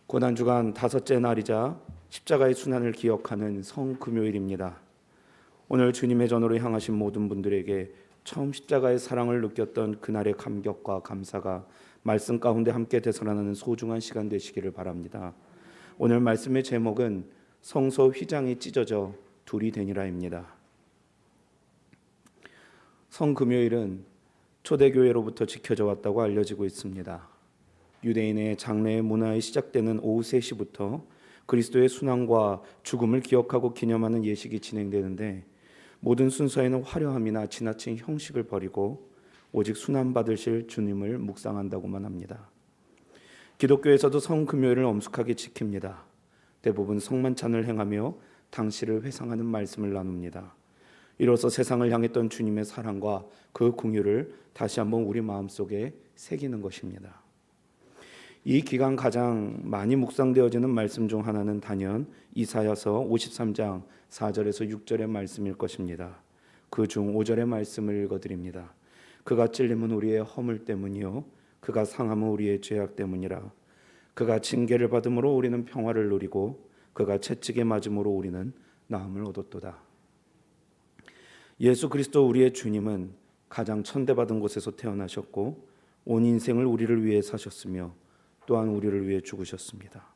고난주간 다섯째 날이자 십자가의 순환을 기억하는 성금요일입니다. 오늘 주님의 전으로 향하신 모든 분들에게 처음 십자가의 사랑을 느꼈던 그날의 감격과 감사가 말씀 가운데 함께 되살아나는 소중한 시간 되시기를 바랍니다. 오늘 말씀의 제목은 성소 휘장이 찢어져 둘이 되니라입니다. 성금요일은 초대교회로부터 지켜져 왔다고 알려지고 있습니다. 유대인의 장래의 문화에 시작되는 오후 3시부터 그리스도의 순환과 죽음을 기억하고 기념하는 예식이 진행되는데, 모든 순서에는 화려함이나 지나친 형식을 버리고 오직 순환받으실 주님을 묵상한다고만 합니다. 기독교에서도 성금요일을 엄숙하게 지킵니다. 대부분 성만찬을 행하며 당시를 회상하는 말씀을 나눕니다. 이로써 세상을 향했던 주님의 사랑과 그 긍휼을 다시 한번 우리 마음속에 새기는 것입니다. 이 기간 가장 많이 묵상되어지는 말씀 중 하나는 단연 이사야서 53장 4절에서 6절의 말씀일 것입니다. 그 중 5절의 말씀을 읽어드립니다. 그가 찔림은 우리의 허물 때문이요 그가 상함은 우리의 죄악 때문이라. 그가 징계를 받음으로 우리는 평화를 누리고 그가 채찍에 맞음으로 우리는 나음을 얻었도다. 예수 그리스도 우리의 주님은 가장 천대받은 곳에서 태어나셨고 온 인생을 우리를 위해 사셨으며 또한 우리를 위해 죽으셨습니다.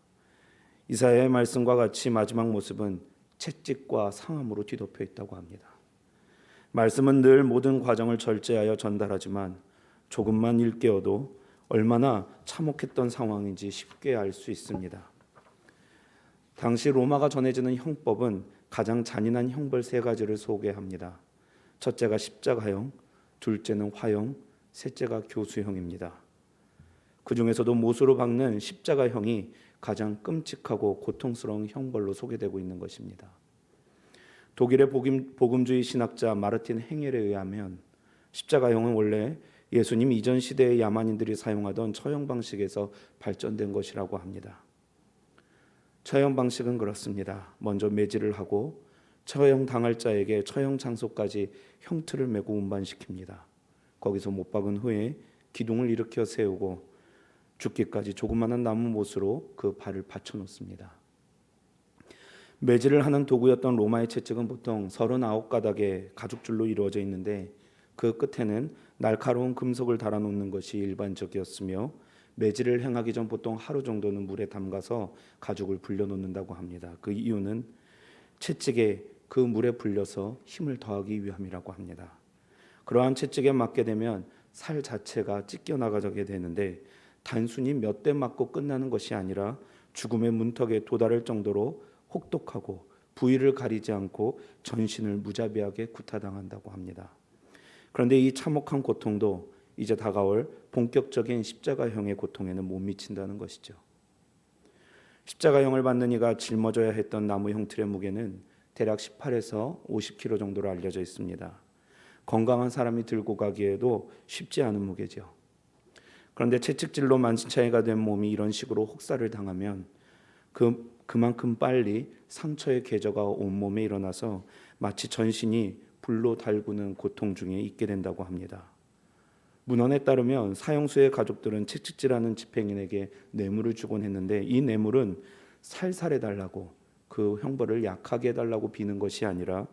이사야의 말씀과 같이 마지막 모습은 채찍과 상함으로 뒤덮여 있다고 합니다. 말씀은 늘 모든 과정을 절제하여 전달하지만 조금만 일깨워도 얼마나 참혹했던 상황인지 쉽게 알 수 있습니다. 당시 로마가 전해지는 형법은 가장 잔인한 형벌 3가지를 소개합니다. 첫째가 십자가형, 둘째는 화형, 셋째가 교수형입니다. 그 중에서도 못으로 박는 십자가형이 가장 끔찍하고 고통스러운 형벌로 소개되고 있는 것입니다. 독일의 복음주의 신학자 마르틴 행헬에 의하면 십자가형은 원래 예수님 이전 시대의 야만인들이 사용하던 처형 방식에서 발전된 것이라고 합니다. 처형 방식은 그렇습니다. 먼저 매질을 하고 처형 당할 자에게 처형 장소까지 형틀을 메고 운반시킵니다. 거기서 못 박은 후에 기둥을 일으켜 세우고 죽기까지 조그마한 나무 못으로 그 발을 받쳐 놓습니다. 매질을 하는 도구였던 로마의 채찍은 보통 39가닥의 가죽줄로 이루어져 있는데, 그 끝에는 날카로운 금속을 달아놓는 것이 일반적이었으며, 매질을 행하기 전 보통 하루 정도는 물에 담가서 가죽을 불려놓는다고 합니다. 그 이유는 채찍에 그 물에 불려서 힘을 더하기 위함이라고 합니다. 그러한 채찍에 맞게 되면 살 자체가 찢겨나가게 되는데, 단순히 몇 대 맞고 끝나는 것이 아니라 죽음의 문턱에 도달할 정도로 혹독하고 부위를 가리지 않고 전신을 무자비하게 구타당한다고 합니다. 그런데 이 참혹한 고통도 이제 다가올 본격적인 십자가형의 고통에는 못 미친다는 것이죠. 십자가형을 받는 이가 짊어져야 했던 나무 형틀의 무게는 대략 18에서 50kg 정도로 알려져 있습니다. 건강한 사람이 들고 가기에도 쉽지 않은 무게죠. 그런데 채찍질로 만신창이가 된 몸이 이런 식으로 혹사를 당하면 그만큼 빨리 상처의 궤저가 온몸에 일어나서 마치 전신이 불로 달구는 고통 중에 있게 된다고 합니다. 문헌에 따르면 사형수의 가족들은 채찍질하는 집행인에게 뇌물을 주곤 했는데, 이 뇌물은 살살해달라고, 그 형벌을 약하게 해달라고 비는 것이 아니라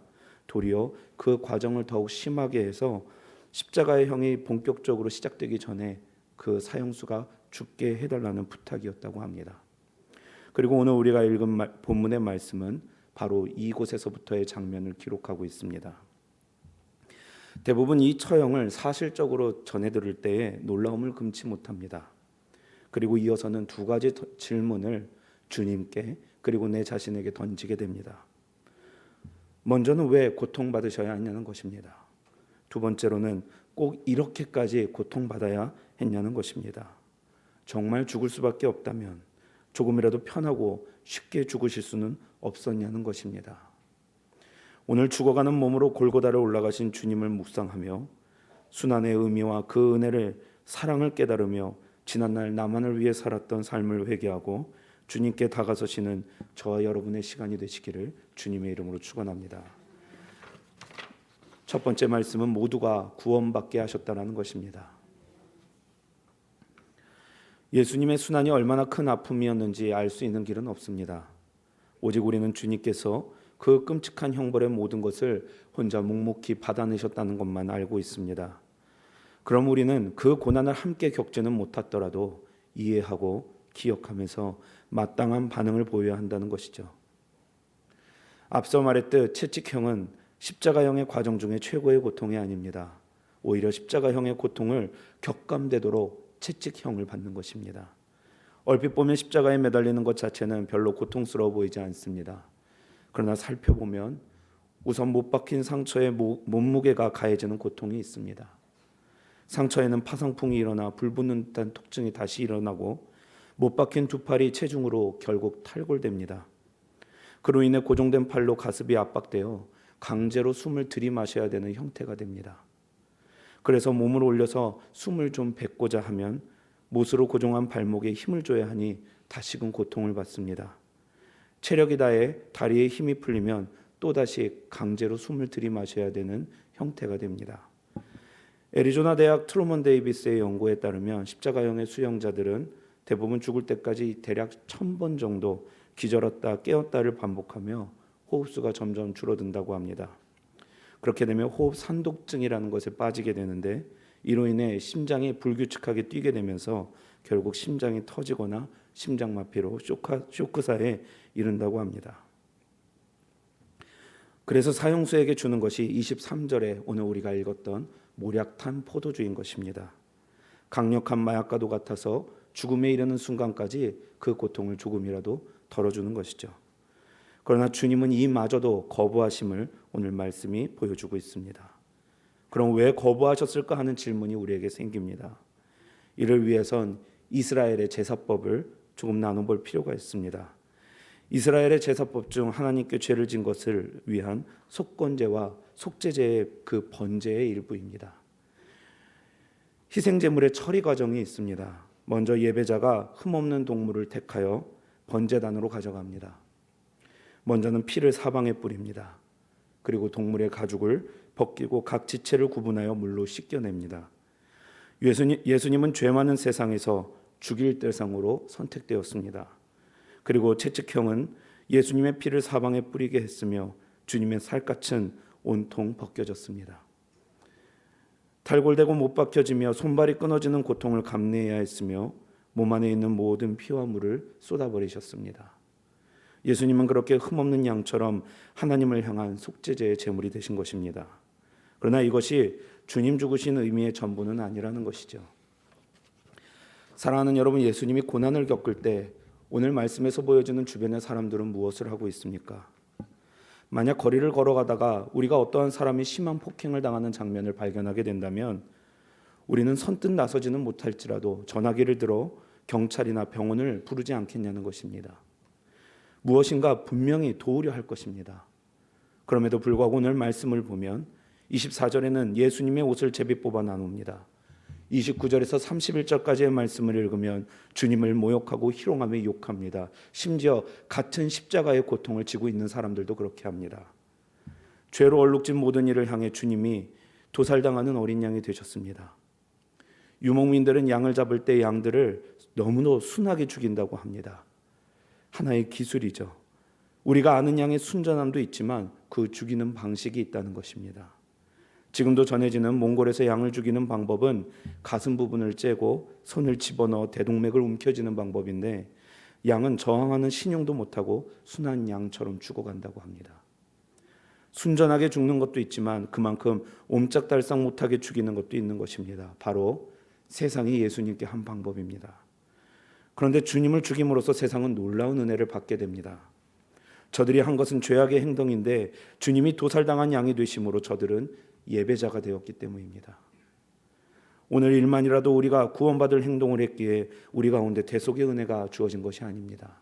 도리어 그 과정을 더욱 심하게 해서 십자가의 형이 본격적으로 시작되기 전에 그 사형수가 죽게 해달라는 부탁이었다고 합니다. 그리고 오늘 우리가 읽은 본문의 말씀은 바로 이곳에서부터의 장면을 기록하고 있습니다. 대부분 이 처형을 사실적으로 전해 들을 때에 놀라움을 금치 못합니다. 그리고 이어서는 2가지 질문을 주님께 그리고 내 자신에게 던지게 됩니다. 먼저는 왜 고통받으셔야 하냐는 것입니다. 두 번째로는 꼭 이렇게까지 고통받아야 했냐는 것입니다. 정말 죽을 수밖에 없다면 조금이라도 편하고 쉽게 죽으실 수는 없었냐는 것입니다. 오늘 죽어가는 몸으로 골고다를 올라가신 주님을 묵상하며 순환의 의미와 그 은혜를, 사랑을 깨달으며 지난날 나만을 위해 살았던 삶을 회개하고 주님께 다가서시는 저와 여러분의 시간이 되시기를 주님의 이름으로 축원합니다. 첫 번째 말씀은 모두가 구원받게 하셨다는 것입니다. 예수님의 순환이 얼마나 큰 아픔이었는지 알 수 있는 길은 없습니다. 오직 우리는 주님께서 그 끔찍한 형벌의 모든 것을 혼자 묵묵히 받아내셨다는 것만 알고 있습니다. 그럼 우리는 그 고난을 함께 겪지는 못하더라도 이해하고 기억하면서 마땅한 반응을 보여야 한다는 것이죠. 앞서 말했듯 채찍형은 십자가형의 과정 중에 최고의 고통이 아닙니다. 오히려 십자가형의 고통을 격감되도록 채찍형을 받는 것입니다. 얼핏 보면 십자가에 매달리는 것 자체는 별로 고통스러워 보이지 않습니다. 그러나 살펴보면 우선 못 박힌 상처에 몸무게가 가해지는 고통이 있습니다. 상처에는 파상풍이 일어나 불붙는 듯한 통증이 다시 일어나고 못 박힌 두 팔이 체중으로 결국 탈골됩니다. 그로 인해 고정된 팔로 가슴이 압박되어 강제로 숨을 들이마셔야 되는 형태가 됩니다. 그래서 몸을 올려서 숨을 좀 뱉고자 하면 못으로 고정한 발목에 힘을 줘야 하니 다시금 고통을 받습니다. 체력이 다해 다리에 힘이 풀리면 또다시 강제로 숨을 들이마셔야 되는 형태가 됩니다. 애리조나 대학 트루먼 데이비스의 연구에 따르면 십자가형의 수용자들은 대부분 죽을 때까지 대략 1000번 정도 기절했다 깨었다를 반복하며 호흡수가 점점 줄어든다고 합니다. 그렇게 되면 호흡 산독증이라는 것에 빠지게 되는데 이로 인해 심장이 불규칙하게 뛰게 되면서 결국 심장이 터지거나 심장마비로 쇼크사에 이른다고 합니다. 그래서 사형수에게 주는 것이 23절에 오늘 우리가 읽었던 모략탄 포도주인 것입니다. 강력한 마약과도 같아서 죽음에 이르는 순간까지 그 고통을 조금이라도 덜어주는 것이죠. 그러나 주님은 이마저도 거부하심을 오늘 말씀이 보여주고 있습니다. 그럼 왜 거부하셨을까 하는 질문이 우리에게 생깁니다. 이를 위해선 이스라엘의 제사법을 조금 나눠볼 필요가 있습니다. 이스라엘의 제사법 중 하나님께 죄를 진 것을 위한 속건제와 속죄제의 그 번제의 일부입니다. 희생제물의 처리 과정이 있습니다. 먼저 예배자가 흠없는 동물을 택하여 번제단으로 가져갑니다. 먼저는 피를 사방에 뿌립니다. 그리고 동물의 가죽을 벗기고 각 지체를 구분하여 물로 씻겨냅니다. 예수님은 죄 많은 세상에서 죽일 대상으로 선택되었습니다. 그리고 채찍형은 예수님의 피를 사방에 뿌리게 했으며 주님의 살갗은 온통 벗겨졌습니다. 탈골되고 못 박혀지며 손발이 끊어지는 고통을 감내해야 했으며 몸 안에 있는 모든 피와 물을 쏟아버리셨습니다. 예수님은 그렇게 흠없는 양처럼 하나님을 향한 속죄제의 제물이 되신 것입니다. 그러나 이것이 주님 죽으신 의미의 전부는 아니라는 것이죠. 사랑하는 여러분, 예수님이 고난을 겪을 때 오늘 말씀에서 보여주는 주변의 사람들은 무엇을 하고 있습니까? 만약 거리를 걸어가다가 우리가 어떠한 사람이 심한 폭행을 당하는 장면을 발견하게 된다면 우리는 선뜻 나서지는 못할지라도 전화기를 들어 경찰이나 병원을 부르지 않겠냐는 것입니다. 무엇인가 분명히 도우려 할 것입니다. 그럼에도 불구하고 오늘 말씀을 보면 24절에는 예수님의 옷을 제비 뽑아 나눕니다. 29절에서 31절까지의 말씀을 읽으면 주님을 모욕하고 희롱하며 욕합니다. 심지어 같은 십자가의 고통을 지고 있는 사람들도 그렇게 합니다. 죄로 얼룩진 모든 일을 향해 주님이 도살당하는 어린 양이 되셨습니다. 유목민들은 양을 잡을 때 양들을 너무도 순하게 죽인다고 합니다. 하나의 기술이죠. 우리가 아는 양의 순전함도 있지만 그 죽이는 방식이 있다는 것입니다. 지금도 전해지는 몽골에서 양을 죽이는 방법은 가슴 부분을 째고 손을 집어넣어 대동맥을 움켜쥐는 방법인데 양은 저항하는 신용도 못하고 순한 양처럼 죽어간다고 합니다. 순전하게 죽는 것도 있지만 그만큼 옴짝달싹 못하게 죽이는 것도 있는 것입니다. 바로 세상이 예수님께 한 방법입니다. 그런데 주님을 죽임으로써 세상은 놀라운 은혜를 받게 됩니다. 저들이 한 것은 죄악의 행동인데 주님이 도살당한 양이 되심으로 저들은 예배자가 되었기 때문입니다. 오늘 일만이라도 우리가 구원받을 행동을 했기에 우리 가운데 대속의 은혜가 주어진 것이 아닙니다.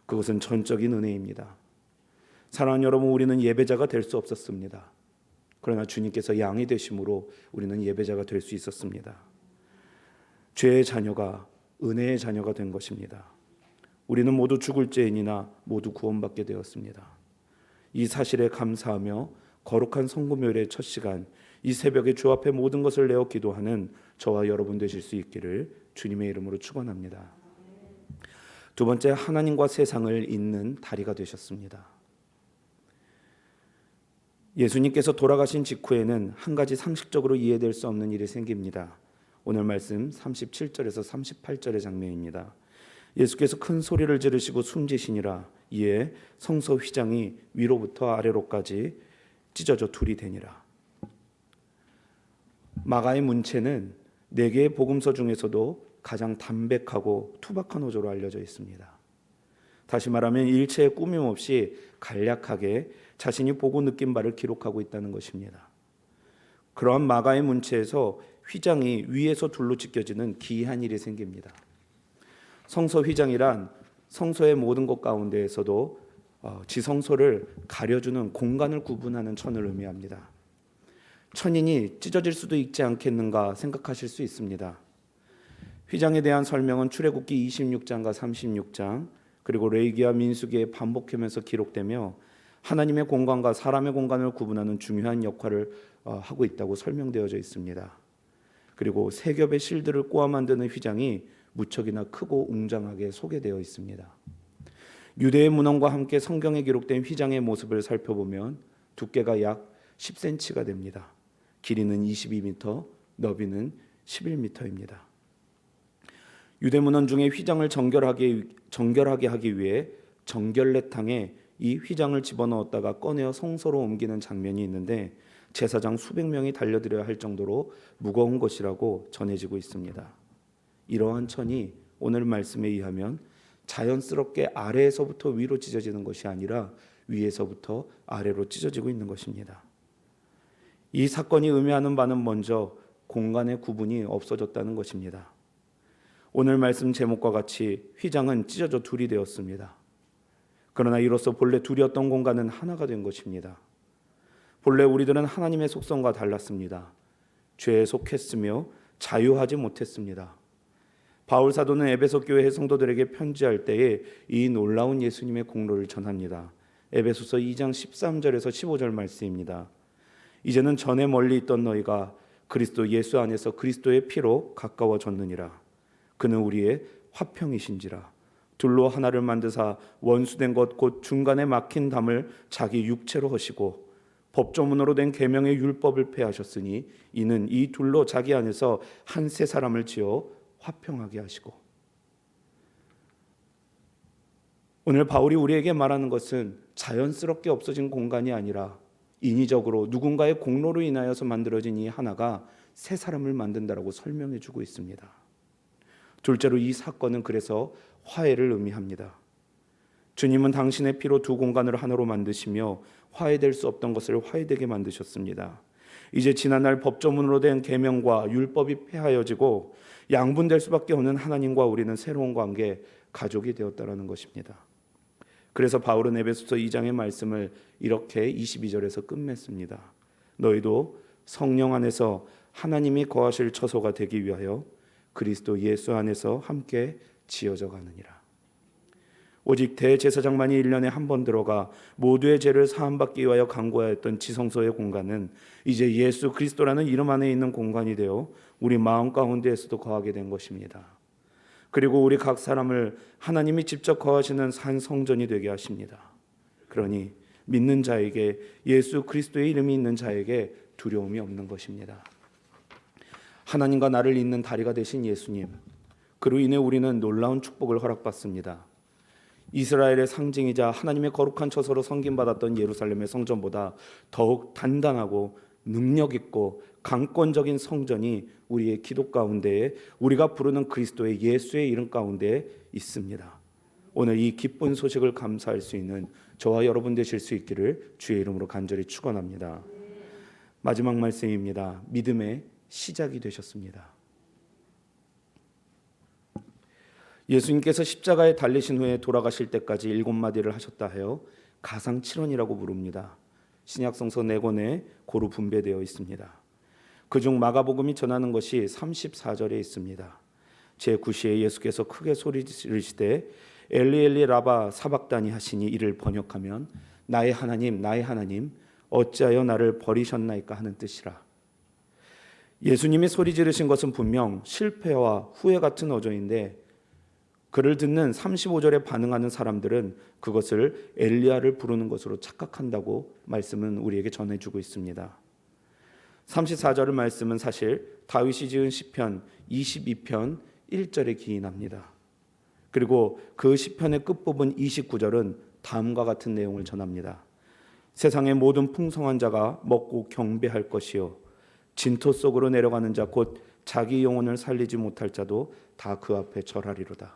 그것은 전적인 은혜입니다. 사랑하는 여러분, 우리는 예배자가 될 수 없었습니다. 그러나 주님께서 양이 되심으로 우리는 예배자가 될 수 있었습니다. 죄의 자녀가 은혜의 자녀가 된 것입니다. 우리는 모두 죽을 죄인이나 모두 구원받게 되었습니다. 이 사실에 감사하며 거룩한 성금요일의 첫 시간 이 새벽에 주 앞에 모든 것을 내어 기도하는 저와 여러분 되실 수 있기를 주님의 이름으로 축원합니다. 두 번째, 하나님과 세상을 잇는 다리가 되셨습니다. 예수님께서 돌아가신 직후에는 한 가지 상식적으로 이해될 수 없는 일이 생깁니다. 오늘 말씀 37절에서 38절의 장면입니다. 예수께서 큰 소리를 지르시고 숨지시니라. 이에 성소 휘장이 위로부터 아래로까지 찢어져 둘이 되니라. 마가의 문체는 4개의 복음서 중에서도 가장 담백하고 투박한 어조로 알려져 있습니다. 다시 말하면 일체의 꾸밈 없이 간략하게 자신이 보고 느낀 바를 기록하고 있다는 것입니다. 그러한 마가의 문체에서 휘장이 위에서 둘로 찢겨지는 기이한 일이 생깁니다. 성소 휘장이란 성소의 모든 것 가운데에서도 지성소를 가려주는 공간을 구분하는 천을 의미합니다. 천인이 찢어질 수도 있지 않겠는가 생각하실 수 있습니다. 휘장에 대한 설명은 출애굽기 26장과 36장 그리고 레위기와 민수기에 반복하면서 기록되며 하나님의 공간과 사람의 공간을 구분하는 중요한 역할을 하고 있다고 설명되어져 있습니다. 그리고 세 겹의 실들을 꼬아 만드는 휘장이 무척이나 크고 웅장하게 소개되어 있습니다. 유대의 문헌과 함께 성경에 기록된 휘장의 모습을 살펴보면 두께가 약 10cm가 됩니다. 길이는 22m, 너비는 11m입니다. 유대 문헌 중에 휘장을 정결하게 하기 위해 정결례탕에 이 휘장을 집어넣었다가 꺼내어 성소로 옮기는 장면이 있는데 제사장 수백 명이 달려들어야 할 정도로 무거운 것이라고 전해지고 있습니다. 이러한 천이 오늘 말씀에 의하면 자연스럽게 아래에서부터 위로 찢어지는 것이 아니라 위에서부터 아래로 찢어지고 있는 것입니다. 이 사건이 의미하는 바는 먼저 공간의 구분이 없어졌다는 것입니다. 오늘 말씀 제목과 같이 휘장은 찢어져 둘이 되었습니다. 그러나 이로써 본래 둘이었던 공간은 하나가 된 것입니다. 본래 우리들은 하나님의 속성과 달랐습니다. 죄에 속했으며 자유하지 못했습니다. 바울 사도는 에베소 교회 성도들에게 편지할 때에 이 놀라운 예수님의 공로를 전합니다. 에베소서 2장 13절에서 15절 말씀입니다. 이제는 전에 멀리 있던 너희가 그리스도 예수 안에서 그리스도의 피로 가까워졌느니라. 그는 우리의 화평이신지라. 둘로 하나를 만드사 원수된 것 곧 중간에 막힌 담을 자기 육체로 하시고 법조문으로 된 계명의 율법을 폐하셨으니 이는 이 둘로 자기 안에서 한 세 사람을 지어 화평하게 하시고. 오늘 바울이 우리에게 말하는 것은 자연스럽게 없어진 공간이 아니라 인위적으로 누군가의 공로로 인하여서 만들어진 이 하나가 세 사람을 만든다라고 설명해 주고 있습니다. 둘째로 이 사건은 그래서 화해를 의미합니다. 주님은 당신의 피로 두 공간을 하나로 만드시며 화해될 수 없던 것을 화해되게 만드셨습니다. 이제 지난날 법조문으로 된 계명과 율법이 폐하여지고 양분될 수밖에 없는 하나님과 우리는 새로운 관계, 가족이 되었다라는 것입니다. 그래서 바울은 에베소서 2장의 말씀을 이렇게 22절에서 끝맺습니다. 너희도 성령 안에서 하나님이 거하실 처소가 되기 위하여 그리스도 예수 안에서 함께 지어져 가느니라. 오직 대제사장만이 1년에 한 번 들어가 모두의 죄를 사함받기 위하여 간구하였던 지성소의 공간은 이제 예수 그리스도라는 이름 안에 있는 공간이 되어 우리 마음 가운데에서도 거하게 된 것입니다. 그리고 우리 각 사람을 하나님이 직접 거하시는 산 성전이 되게 하십니다. 그러니 믿는 자에게, 예수 그리스도의 이름이 있는 자에게 두려움이 없는 것입니다. 하나님과 나를 잇는 다리가 되신 예수님, 그로 인해 우리는 놀라운 축복을 허락받습니다. 이스라엘의 상징이자 하나님의 거룩한 처소로 섬김받았던 예루살렘의 성전보다 더욱 단단하고 능력 있고 강권적인 성전이 우리의 기도 가운데에, 우리가 부르는 그리스도의 예수의 이름 가운데 있습니다. 오늘 이 기쁜 소식을 감사할 수 있는 저와 여러분 되실 수 있기를 주의 이름으로 간절히 축원합니다. 마지막 말씀입니다. 믿음의 시작이 되셨습니다. 예수님께서 십자가에 달리신 후에 돌아가실 때까지 7마디를 하셨다 하여 가상칠언이라고 부릅니다. 신약성서 4권에 고루 분배되어 있습니다. 그중 마가복음이 전하는 것이 34절에 있습니다. 제9시에 예수께서 크게 소리 지르시되 엘리 엘리 라바 사박다니 하시니 이를 번역하면 나의 하나님 나의 하나님 어찌하여 나를 버리셨나이까 하는 뜻이라. 예수님이 소리 지르신 것은 분명 실패와 후회 같은 어조인데 그를 듣는 35절에 반응하는 사람들은 그것을 엘리야를 부르는 것으로 착각한다고 말씀은 우리에게 전해주고 있습니다. 34절의 말씀은 사실 다윗이 지은 시편 22편 1절에 기인합니다. 그리고 그 시편의 끝부분 29절은 다음과 같은 내용을 전합니다. 세상의 모든 풍성한 자가 먹고 경배할 것이요 진토 속으로 내려가는 자 곧 자기 영혼을 살리지 못할 자도 다 그 앞에 절하리로다.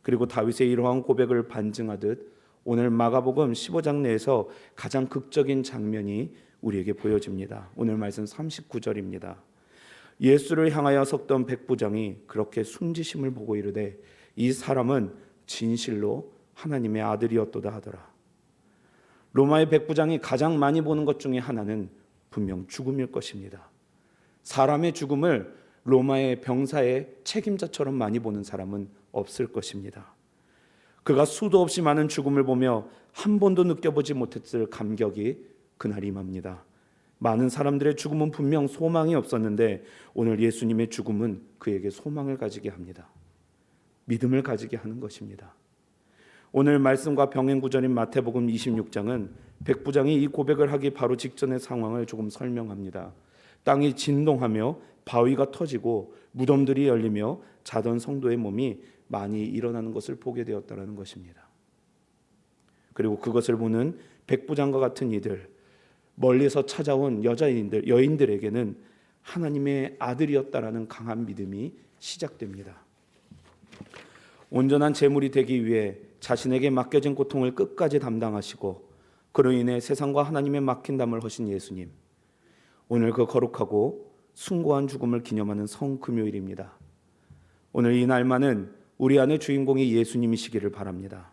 그리고 다윗의 이러한 고백을 반증하듯 오늘 마가복음 15장 내에서 가장 극적인 장면이 우리에게 보여집니다. 오늘 말씀 39절입니다. 예수를 향하여 섰던 백부장이 그렇게 순지심을 보고 이르되 이 사람은 진실로 하나님의 아들이었도다 하더라. 로마의 백부장이 가장 많이 보는 것 중에 하나는 분명 죽음일 것입니다. 사람의 죽음을 로마의 병사의 책임자처럼 많이 보는 사람은 없을 것입니다. 그가 수도 없이 많은 죽음을 보며 한 번도 느껴보지 못했을 감격이 그날 임합니다. 많은 사람들의 죽음은 분명 소망이 없었는데 오늘 예수님의 죽음은 그에게 소망을 가지게 합니다. 믿음을 가지게 하는 것입니다. 오늘 말씀과 병행 구절인 마태복음 26장은 백부장이 이 고백을 하기 바로 직전의 상황을 조금 설명합니다. 땅이 진동하며 바위가 터지고 무덤들이 열리며 자던 성도의 몸이 많이 일어나는 것을 보게 되었다는 것입니다. 그리고 그것을 보는 백부장과 같은 이들, 멀리서 찾아온 여인들에게는 하나님의 아들이었다라는 강한 믿음이 시작됩니다. 온전한 제물이 되기 위해 자신에게 맡겨진 고통을 끝까지 담당하시고 그로 인해 세상과 하나님의 막힌 담을 허신 예수님. 오늘 그 거룩하고 숭고한 죽음을 기념하는 성금요일입니다. 오늘 이 날만은 우리 안의 주인공이 예수님이시기를 바랍니다.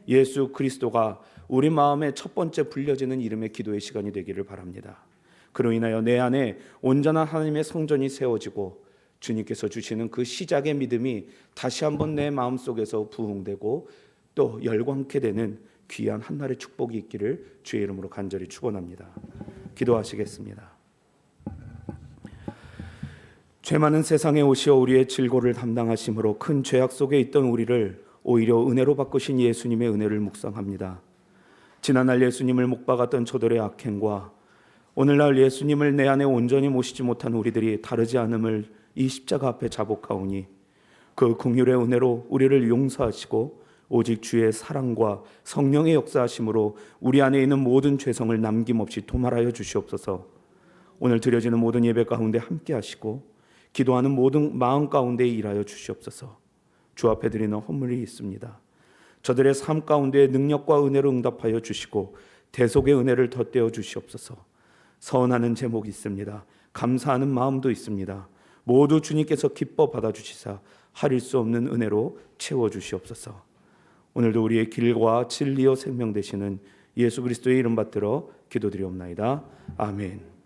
예수 그리스도가 우리 마음의 첫 번째 불려지는 이름의 기도의 시간이 되기를 바랍니다. 그로 인하여 내 안에 온전한 하나님의 성전이 세워지고 주님께서 주시는 그 시작의 믿음이 다시 한번 내 마음속에서 부흥되고 또 열광케 되는 귀한 한날의 축복이 있기를 주의 이름으로 간절히 축원합니다. 기도하시겠습니다. 죄 많은 세상에 오시어 우리의 질고를 담당하심으로 큰 죄악 속에 있던 우리를 오히려 은혜로 바꾸신 예수님의 은혜를 묵상합니다. 지난날 예수님을 못 박았던 저들의 악행과 오늘날 예수님을 내 안에 온전히 모시지 못한 우리들이 다르지 않음을 이 십자가 앞에 자복하오니 그 긍휼의 은혜로 우리를 용서하시고 오직 주의 사랑과 성령의 역사하심으로 우리 안에 있는 모든 죄성을 남김없이 도말하여 주시옵소서. 오늘 드려지는 모든 예배 가운데 함께 하시고 기도하는 모든 마음 가운데 일하여 주시옵소서. 주 앞에 드리는 헌물이 있습니다. 저들의 삶 가운데 능력과 은혜로 응답하여 주시고 대속의 은혜를 덧대어 주시옵소서. 서운하는 제목이 있습니다. 감사하는 마음도 있습니다. 모두 주님께서 기뻐 받아주시사 하릴 수 없는 은혜로 채워주시옵소서. 오늘도 우리의 길과 진리요 생명 되시는 예수 그리스도의 이름 받들어 기도드리옵나이다. 아멘.